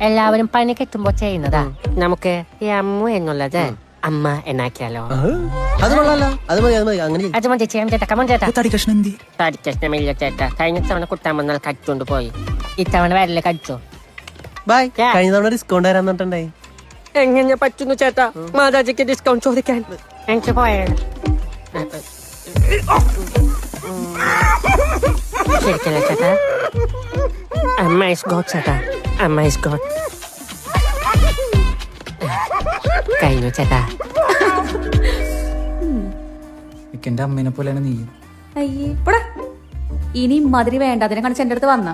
എല്ലാവരും പണിക്ക് എത്തുമ്പോ ചെയ്യുന്നതാ. നമുക്ക് ഈ അമ്മു എന്നുള്ളത് അമ്മ എന്നാക്കിയാലോ? അത് കൊള്ളാലോ. അത് മതി അങ്ങനെ. അത് മതി ചെയ്യാൻ ചേട്ടാ. കമൺ ചേട്ടാ. തടി കഷ്ണം എന്തി? തടി കഷ്ണമില്ല ചേട്ടാ. കഴിഞ്ഞ തവണ കുട്ടാൻ വന്നാൽ കടിച്ചോണ്ട് പോയി. ഇത്തവണ വരല് കടിച്ചോ? ബൈ. കഴിഞ്ഞ തവണ ഡിസ്കൗണ്ട് തരാൻ പറഞ്ഞിട്ടുണ്ടായി. എങ്ങനെ പറ്റുന്നു ചേട്ടാ മാതാജിക്ക് ഡിസ്കൗണ്ട് ചോദിക്കാൻ? എനിക്ക് പോയാണ്. ശരിക്കല്ലേ ചേട്ടാ? അമ്മ ഇസ് ഗോഡ് ചേട്ടാ. അമ്മ ഇസ് ഗോഡ്. കഴിഞ്ഞു ചേട്ടാ. എന്റെ അമ്മേനെ പോലെയാണ് നീ. അയ്യേ പോടാ. ഇനി മതിരി വേണ്ട. അതിനെ കാണിച്ച് എന്റെ അടുത്ത് വന്ന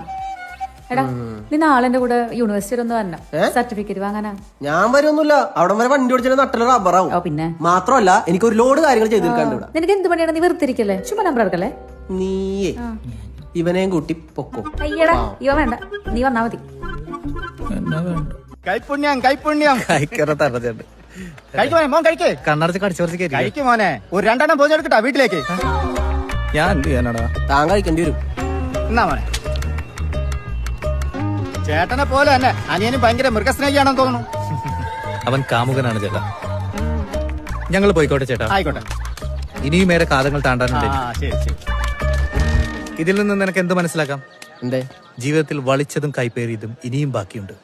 എടാ, നീ നാളെ എന്റെ കൂടെ യൂണിവേഴ്സിറ്റി ഒന്ന് വരണം, സർട്ടിഫിക്കറ്റ് വാങ്ങാനാ. ഞാൻ വരുമൊന്നുമില്ല. അവിടെ വരെ വണ്ടി ഓടിച്ചാൽ നട്ടല് റബ്ബറാവും. പിന്നെ മാത്രമല്ല എനിക്ക് ഒരു ലോഡ് കാര്യങ്ങൾ ചെയ്ത് തീർക്കാണ്ട് ഇവിടെ. നിനക്ക് എന്ത് പണിയാണ്? നീ വെറുതിരിക്കല്ലേ? ചുമ്മാ നമ്പർ എടുക്കല്ലേ? നീയേ ഇവനെയും കൂട്ടി പൊക്കോ. അയ്യടാ ഇവ വേണ്ട, നീ വന്നാ മതി. എന്നാ വേണ്ട. കൈപ്പുണ്യം കൈപ്പുണ്യം. കഴിക്കുമോനെ, മോൻ കഴിക്കേ. കണ്ണടച്ച് കടിച്ചു കുറച്ച് കയറി കഴിക്കും മോനെ. ഒരു 2 എണ്ണം പോയി എടുക്കട്ടാ വീട്ടിലേക്ക്. ഞാൻ എന്ത് ചെയ്യാനാടാ? താൻ കഴിക്കേണ്ടി വരും. എന്നാ മോനെ. ചേട്ടനെ പോലെ തന്നെ അനിയനും ഭയങ്കര മൃഗസ്നേഹിയാണെന്ന് തോന്നുന്നു. അവൻ കാമുകനാണ് ചേട്ടാ. ഞങ്ങൾ പോയിക്കോട്ടെ ചേട്ടാ. ആയിക്കോട്ടെ. ഇനിയും ഏറെ കാലങ്ങൾ താണ്ടാനുണ്ട്. ശരി ശരി. ഇതിൽ നിന്ന് നിനക്ക് എന്ത് മനസ്സിലാക്കാം? എന്തേ? ജീവിതത്തിൽ വളിച്ചതും കൈപ്പേറിയതും ഇനിയും ബാക്കിയുണ്ട്.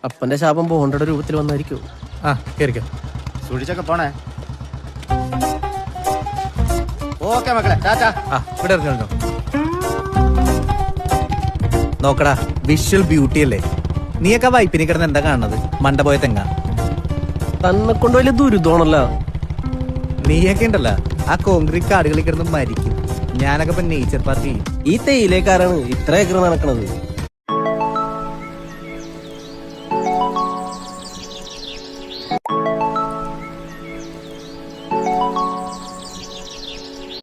അപ്പന്റെ ശാപം ബോണ്ടയുടെ രൂപത്തിൽ വന്നായിരിക്കും. ആ കേറിക്കോ. സൂക്ഷിച്ചൊക്കെ പോണേ. ഓക്കെ മക്കളെ, ടാറ്റാ. ആ ഇവിടെ ഇറങ്ങോ. നോക്കടാ, വിഷ്വൽ ബ്യൂട്ടി അല്ലേ? നീയൊക്കെ വൈപ്പിനി കിടന്ന് എന്താ കാണുന്നത്? മണ്ട പോയ തെങ്ങ. തന്നെ കൊണ്ട് വലിയ ദുരിതമാണല്ലോ. നീയൊക്കെ ഉണ്ടല്ലോ ആ കോൺക്രീറ്റ് കാടുകളിൽ കിടന്ന് മരിക്കും. ഞാനൊക്കെ ഇപ്പൊ നേച്ചർ പാർക്ക് ചെയ്യും. ഈ തേയിലേക്കാരാണ് ഇത്ര ഏക്കർ നടക്കണത്.